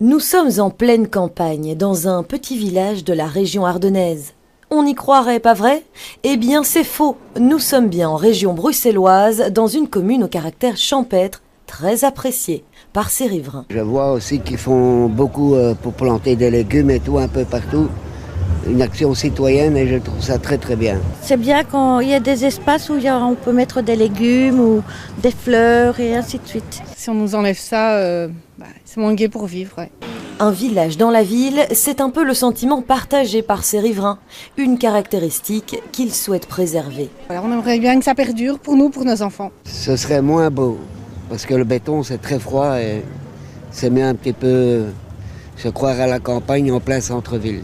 Nous sommes en pleine campagne, dans un petit village de la région ardennaise. On y croirait, pas vrai? Eh bien, c'est faux. Nous sommes bien en région bruxelloise, dans une commune au caractère champêtre, très appréciée par ses riverains. Je vois aussi qu'ils font beaucoup pour planter des légumes et tout un peu partout. Une action citoyenne et je trouve ça très très bien. C'est bien quand il y a des espaces où on peut mettre des légumes ou des fleurs et ainsi de suite. Si on nous enlève ça, c'est moins gai pour vivre. Ouais. Un village dans la ville, c'est un peu le sentiment partagé par ses riverains, une caractéristique qu'ils souhaitent préserver. Voilà, on aimerait bien que ça perdure pour nous, pour nos enfants. Ce serait moins beau parce que le béton c'est très froid et c'est mieux un petit peu se croire à la campagne en plein centre-ville.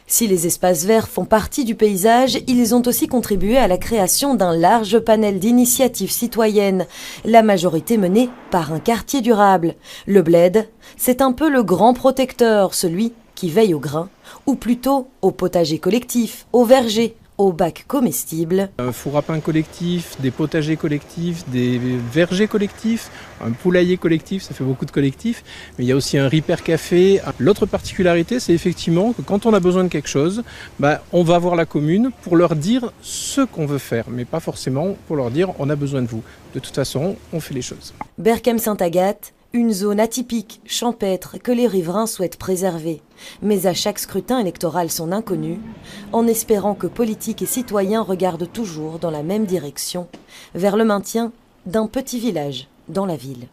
Si les espaces verts font partie du paysage, ils ont aussi contribué à la création d'un large panel d'initiatives citoyennes, la majorité menée par un quartier durable. Le bled, c'est un peu le grand protecteur, celui qui veille au grain, ou plutôt au potager collectif, au verger, aux bacs comestibles. Un four à pain collectif, des potagers collectifs, des vergers collectifs, un poulailler collectif, ça fait beaucoup de collectifs, mais il y a aussi un Ripper Café. L'autre particularité, c'est effectivement que quand on a besoin de quelque chose, on va voir la commune pour leur dire ce qu'on veut faire, mais pas forcément pour leur dire on a besoin de vous. De toute façon, on fait les choses. Berchem-Sainte-Agathe, une zone atypique, champêtre, que les riverains souhaitent préserver. Mais à chaque scrutin électoral son inconnu, en espérant que politiques et citoyens regardent toujours dans la même direction, vers le maintien d'un petit village dans la ville.